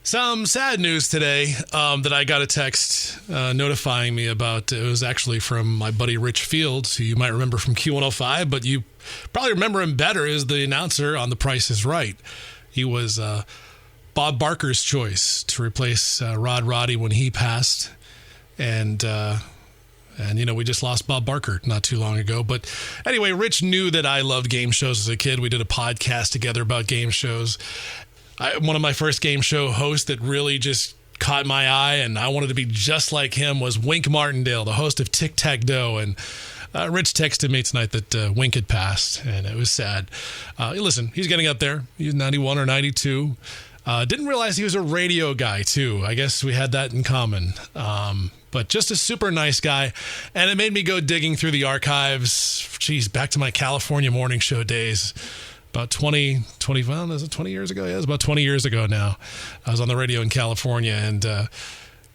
Some sad news today that I got a text notifying me about. It was actually from my buddy Rich Fields, who you might remember from Q105, but you probably remember him better as the announcer on The Price is Right. He was Bob Barker's choice to replace Rod Roddy when he passed. And we just lost Bob Barker not too long ago. But anyway, Rich knew that I loved game shows as a kid. We did a podcast together about game shows. One of my first game show hosts that really just caught my eye, and I wanted to be just like him, was Wink Martindale, the host of Tic Tac Dough. And Rich texted me tonight that Wink had passed, and it was sad. Listen, he's getting up there. He's 91 or 92. Didn't realize he was a radio guy, too. I guess we had that in common. But just a super nice guy. And it made me go digging through the archives. Back to my California morning show days. About 20 years ago? Yeah, it was about 20 years ago now. I was on the radio in California, and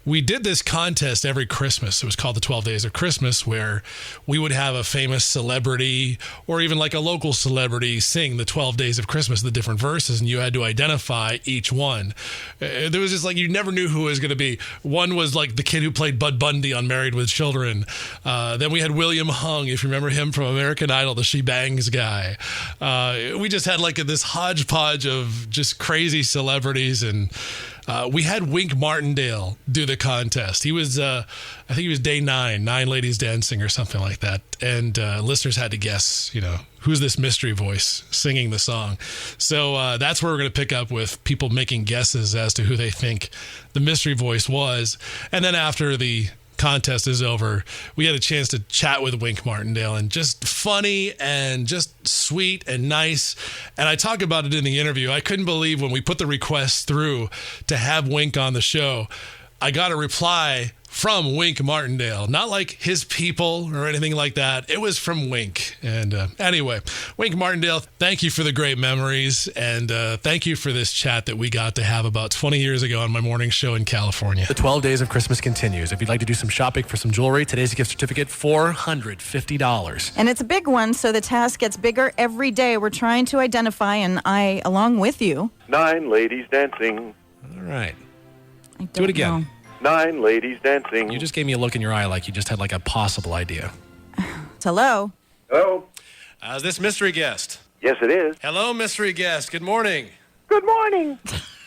we did this contest every Christmas. It was called the 12 Days of Christmas, where we would have a famous celebrity or even like a local celebrity sing the 12 Days of Christmas, the different verses, and you had to identify each one. There was just like, you never knew who it was going to be. One was like the kid who played Bud Bundy on Married with Children. Then we had William Hung, if you remember him from American Idol, the She Bangs guy. We just had like this hodgepodge of just crazy celebrities, and we had Wink Martindale do the contest. He was, I think he was day 9 ladies dancing or something like that. And listeners had to guess, who's this mystery voice singing the song. So that's where we're going to pick up with people making guesses as to who they think the mystery voice was. And then after the contest is over, we had a chance to chat with Wink Martindale, and just funny and just sweet and nice. And I talk about it in the interview. I couldn't believe when we put the request through to have Wink on the show, I got a reply from Wink Martindale, not like his people or anything like that. It was from Wink. And anyway, Wink Martindale, thank you for the great memories. And thank you for this chat that we got to have about 20 years ago on my morning show in California. The 12 Days of Christmas continues. If you'd like to do some shopping for some jewelry, today's gift certificate, $450. And it's a big one, so the task gets bigger every day. We're trying to identify, and I, along with you. 9 ladies dancing. All right. Do it again. Know. 9 ladies dancing. You just gave me a look in your eye like you just had like a possible idea. Hello. Hello? Is this mystery guest? Yes, it is. Hello, mystery guest. Good morning. Good morning.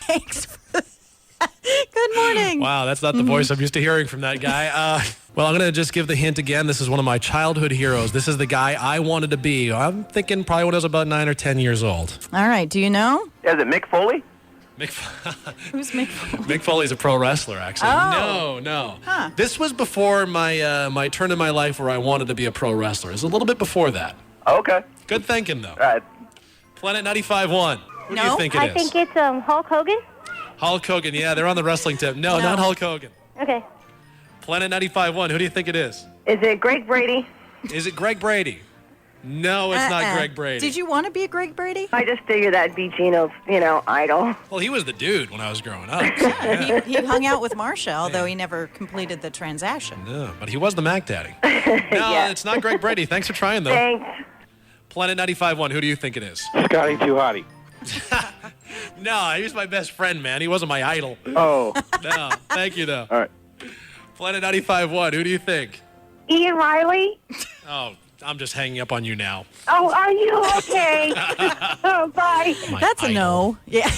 Thanks. Good morning. Wow, that's not the voice I'm used to hearing from that guy. Well, I'm going to just give the hint again. This is one of my childhood heroes. This is the guy I wanted to be. I'm thinking probably when I was about 9 or 10 years old. All right. Do you know? Is it Mick Foley? Who's Mick Foley? Mick Foley's a pro wrestler, actually. Oh. No. Huh. This was before my turn in my life where I wanted to be a pro wrestler. It was a little bit before that. Okay. Good thinking, though. All right. Planet 95.1. Who do you think it is? I think it's Hulk Hogan. Hulk Hogan. Yeah, they're on the wrestling tip. No, not Hulk Hogan. Okay. Planet 95.1. Who do you think it is? Is it Greg Brady? Is it Greg Brady? No, it's not Greg Brady. Did you want to be a Greg Brady? I just figured that'd be Gino's, idol. Well, he was the dude when I was growing up. So, yeah. He hung out with Marsha, although he never completed the transaction. No, but he was the Mac Daddy. No, Yeah. it's not Greg Brady. Thanks for trying, though. Thanks. Planet 95.1. Who do you think it is? Scotty Too Hottie. No, he was my best friend, man. He wasn't my idol. Oh. No, thank you, though. All right. Planet 95.1. Who do you think? Ian Riley? Oh, I'm just hanging up on you now. Oh, are you okay? Oh, bye. My That's a idol. no. Yeah.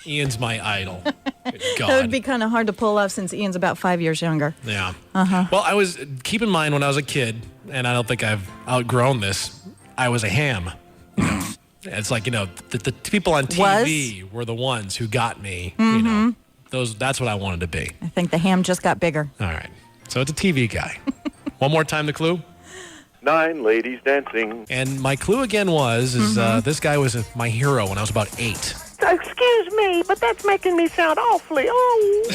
Ian's my idol. Good God. That would be kind of hard to pull off since Ian's about 5 years younger. Yeah. Uh-huh. Well, keep in mind when I was a kid, and I don't think I've outgrown this, I was a ham. It's like, the people on TV were the ones who got me, that's what I wanted to be. I think the ham just got bigger. All right. So it's a TV guy. One more time, the clue. 9 ladies dancing. And my clue again was this guy was my hero when I was about 8. Excuse me, but that's making me sound awfully old.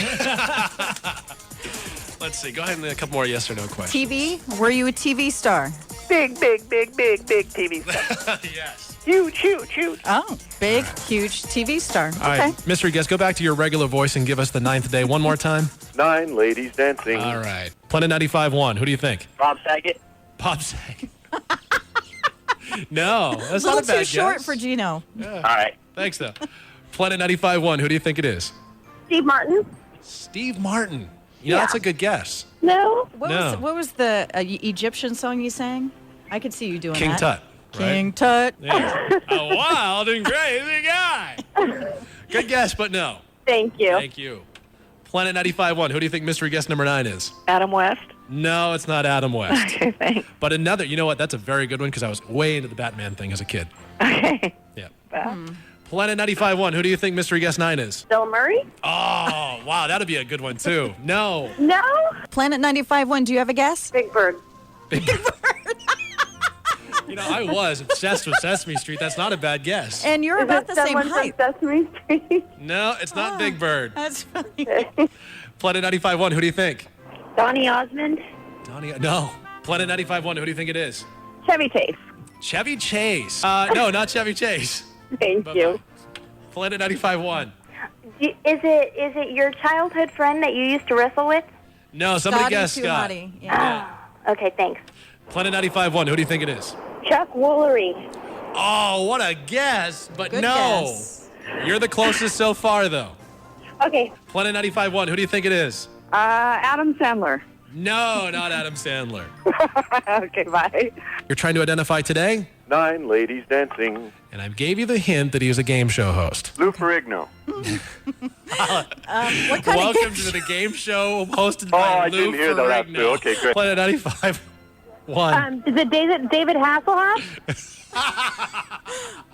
Let's see. Go ahead and a couple more yes or no questions. TV? Were you a TV star? Big TV star. Yes. Huge. Oh, big, huge TV star. All Okay. right. Mystery guest, go back to your regular voice and give us the 9th day one more time. 9 ladies dancing. All right. Planet 95.1. Who do you think? Bob Saget. Bob Saget. No, that's A not little a bad too short guess. for Gino. All right. Thanks, though. Planet 95.1. Who do you think it is? Steve Martin. Steve Martin. You know, that's a good guess. No. What was the Egyptian song you sang? I could see you doing King that. Tut. King Right? Tut. Yeah. A wild and crazy guy. Good guess, but no. Thank you. Thank you. Planet 95.1. Who do you think mystery guest number 9 is? Adam West. No, it's not Adam West. Okay, thanks. But another, you know what? That's a very good one because I was way into the Batman thing as a kid. Okay. Yeah. Planet 95.1. Who do you think mystery guest 9 is? Bill Murray. Oh, wow. That'd be a good one, too. No. No. Planet 95.1, do you have a guess? Big Bird. You know, I was obsessed with Sesame Street. That's not a bad guess. And you're about the same Someone height. from Sesame Street. No, it's not Big Bird. That's funny. Planet 95.1. Who do you think? Donny Osmond. Donnie. No. Planet 95.1. Who do you think it is? Chevy Chase. Chevy Chase. No, not Chevy Chase. Thank you. Planet 95.1. Is it your childhood friend that you used to wrestle with? No, somebody Scotty guess Too Scott. Hottie. Yeah. Okay, thanks. Planet 95.1. Who do you think it is? Chuck Woolery. Oh, what a guess. But Good no. guess. You're the closest so far, though. Okay. Planet 95.1. Who do you think it is? Adam Sandler. No, not Adam Sandler. Okay, bye. You're trying to identify today? 9 ladies dancing. And I gave you the hint that he was a game show host. Lou Ferrigno. What kind of Welcome game to the game show hosted by I Lou didn't hear the last Ferrigno. two. Okay, great. Planet 95.1. Is it David Hasselhoff?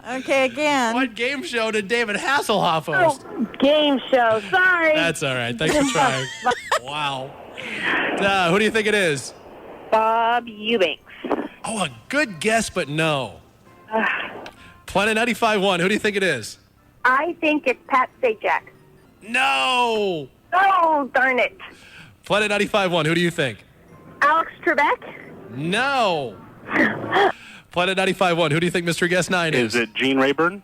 Okay, again. What game show did David Hasselhoff host? Game show. Sorry. That's all right. Thanks for trying. Wow. Who do you think it is? Bob Eubanks. Oh, a good guess, but no. Planet 95.1. Who do you think it is? I think it's Pat Sajak. No. Oh, darn it. Planet 95.1. Who do you think? Alex Trebek? No. Planet 95.1. Who do you think Mr. Guest 9 is? Is it Gene Rayburn?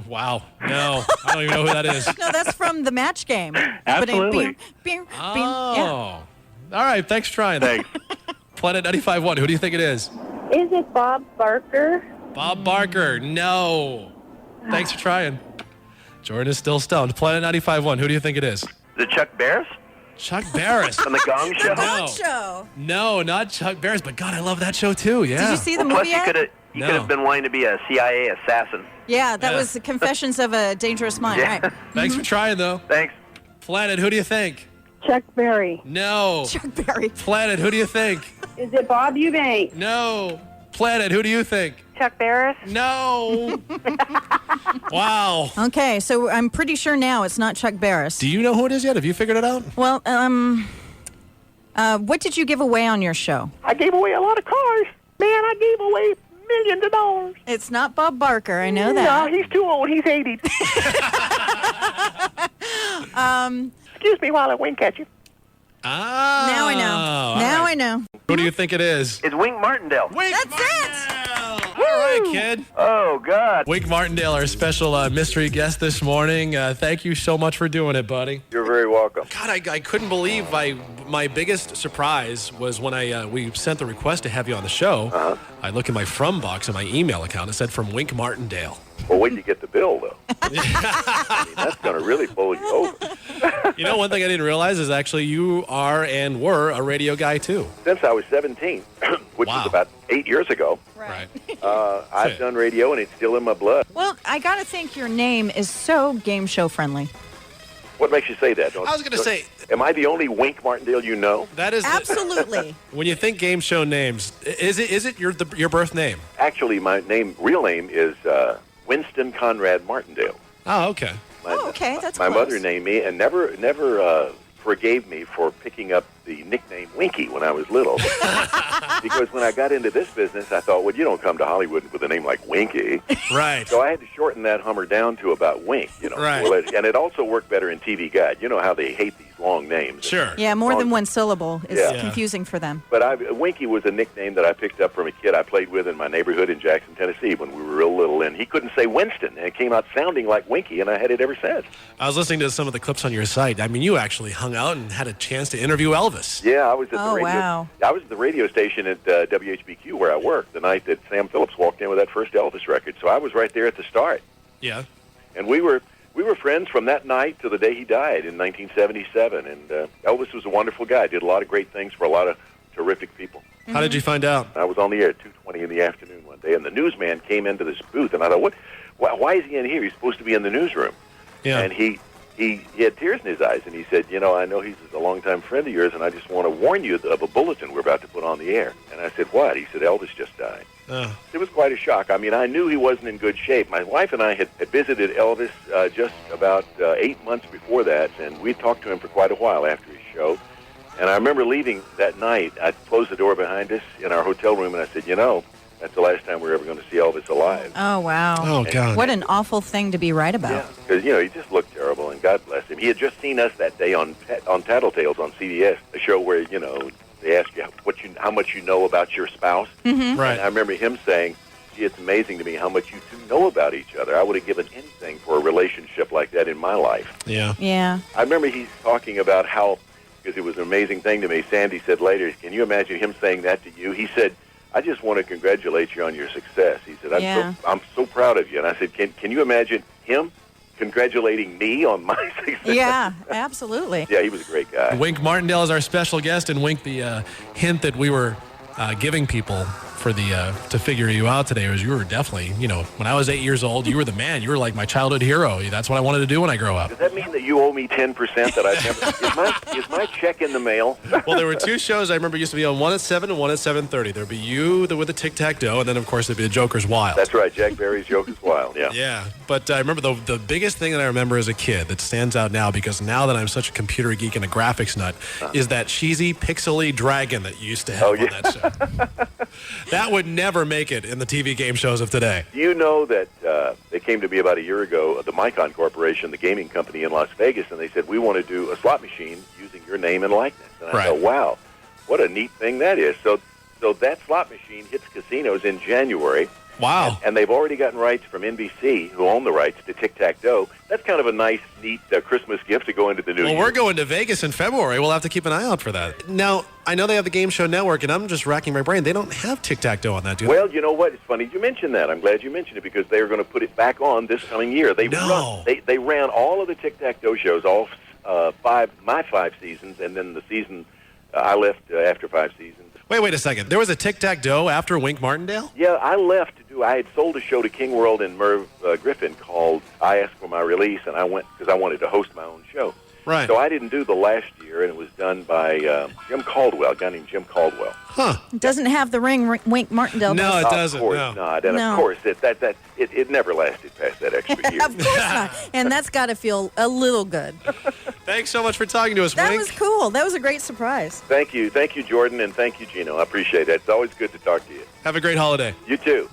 Wow. No. I don't even know who that is. No, that's from the match game. Absolutely. Yeah. Oh. All right. Thanks for trying. Thanks. Planet 95.1. Who do you think it is? Is it Bob Barker? Bob Barker. No. Thanks for trying. Jordan is still stoned. Planet 95.1. Who do you think it is? Is it Chuck Barris Chuck Barris. on the Gong Show? No. Show. No, not Chuck Barris, but God, I love that show too. Yeah. Did you see the Plus, movie you yet? could have No. could have been wanting to be a CIA assassin. Yeah, that Yeah. was the Confessions of a Dangerous Mind. Yeah. Right. Thanks for trying though. Thanks. Planet, who do you think? Chuck Berry. No. Chuck Berry. Planet, who do you think? Is it Bob Eubanks? No. Planet, who do you think? Chuck Barris. No. Wow. Okay, so I'm pretty sure now it's not Chuck Barris. Do you know who it is yet? Have you figured it out? Well, what did you give away on your show? I gave away a lot of cars. Man, I gave away millions of dollars. It's not Bob Barker, I know No, that. he's too old. He's 80. Excuse me while I wink at you. Ah. Now I know. Now I know. Who do you think it is? It's Wink Martindale. Wink That's it. Martindale. All right, kid. Oh, God. Wink Martindale, our special mystery guest this morning. Thank you so much for doing it, buddy. You're very welcome. God, I couldn't believe my biggest surprise was when we sent the request to have you on the show. I look in my from box in my email account. It said from Wink Martindale. Well, wait till you get the bill, though. I mean, that's going to really pull you over. You know, one thing I didn't realize is actually you are and were a radio guy too. Since I was 17, which Wow. was about 8 years ago, Right. I've done radio, and it's still in my blood. Well, I got to think your name is so game show friendly. What makes you say that? I was going to say, Am I the only Wink Martindale you know? that is Absolutely. when you think game show names, is it your birth name? Actually, my real name is Winston Conrad Martindale. Oh, okay. Oh, okay, that's My close. mother named me and never forgave me for picking up the nickname Winky when I was little. Because when I got into this business, I thought, well, you don't come to Hollywood with a name like Winky. Right. So I had to shorten that Hummer down to about Wink, you know. Right. Well, and it also worked better in TV Guide. You know how they hate these long names. Sure. Yeah, more than one syllable is Yeah. confusing for them. But Winky was a nickname that I picked up from a kid I played with in my neighborhood in Jackson, Tennessee when we were real little, and he couldn't say Winston, and it came out sounding like Winky, and I had it ever since. I was listening to some of the clips on your site. I mean, you actually hung out and had a chance to interview Elvis. Yeah, I was at the Oh, radio. wow. I was at the radio station at WHBQ where I worked the night that Sam Phillips walked in with that first Elvis record. So I was right there at the start, Yeah. and we were we were friends from that night to the day he died in 1977. And Elvis was a wonderful guy. Did a lot of great things for a lot of terrific people. How did you find out? I was on the air at 2:20 in the afternoon one day, and the newsman came into this booth, and I thought, why is he in here? He's supposed to be in the newsroom. Yeah. And he had tears in his eyes, and he said, I know he's a longtime friend of yours, and I just want to warn you of a bulletin we're about to put on the air. And I said, what? He said, Elvis just died. It was quite a shock. I mean, I knew he wasn't in good shape. My wife and I had visited Elvis just about 8 months before that, and we talked to him for quite a while after his show. And I remember leaving that night. I closed the door behind us in our hotel room, and I said, that's the last time we're ever going to see Elvis alive. Oh, wow. Oh, God. What an awful thing to be right about. Yeah, because, he just looked terrible, and God bless him. He had just seen us that day on Tattletales on CBS, a show where, they ask you how much you know about your spouse. Mm-hmm. Right. And I remember him saying, gee, it's amazing to me how much you two know about each other. I would have given anything for a relationship like that in my life. Yeah. Yeah. I remember he's talking about how, because it was an amazing thing to me, Sandy said later, can you imagine him saying that to you? He said, I just want to congratulate you on your success. He said, I'm so proud of you. And I said, can you imagine him congratulating me on my success? Yeah, absolutely. Yeah, he was a great guy. Wink Martindale is our special guest, and Wink, the hint that we were giving people for the to figure you out today was you were definitely, when I was 8 years old, you were the man. You were like my childhood hero. That's what I wanted to do when I grow up. Does that mean that you owe me 10% that I never... is my check in the mail? Well, there were two shows I remember used to be on, one at 7 and one at 7:30. There'd be you with the tic-tac-toe, and then, of course, there'd be the Joker's Wild. That's right. Jack Barry's Joker's Wild, yeah. Yeah, but I remember the biggest thing that I remember as a kid that stands out now, because now that I'm such a computer geek and a graphics nut, is that cheesy, pixely dragon that you used to have on that show. That would never make it in the TV game shows of today. Do you know that they came to me about a year ago, the Micon Corporation, the gaming company in Las Vegas, and they said, we want to do a slot machine using your name and likeness. And I thought, wow, what a neat thing that is. So that slot machine hits casinos in January. Wow. And they've already gotten rights from NBC, who own the rights to Tic-Tac-Toe. That's kind of a nice, neat Christmas gift to go into the new year. Well, we're going to Vegas in February. We'll have to keep an eye out for that. Now, I know they have the Game Show Network, and I'm just racking my brain. They don't have Tic-Tac-Toe on that, do they? Well, you know what? It's funny you mentioned that. I'm glad you mentioned it, because they are going to put it back on this coming year. They ran all of the Tic-Tac-Toe shows, all my 5 seasons, and then the season I left after 5 seasons. Wait a second. There was a Tic-Tac-Toe after Wink Martindale? Yeah, I left to do. I had sold a show to King World and Merv Griffin called I Asked for My Release, and I went because I wanted to host my own show. Right. So I didn't do the last year, and it was done by Jim Caldwell, a guy named Jim Caldwell. Huh. It doesn't have the ring Wink Martindale. No, does. it doesn't. Of course No. not. And No. of course, it never lasted past that extra year. Of course not. And that's got to feel a little good. Thanks so much for talking to us, That Wink. was cool. That was a great surprise. Thank you, Jordan, and thank you, Gino. I appreciate it. It's always good to talk to you. Have a great holiday. You too.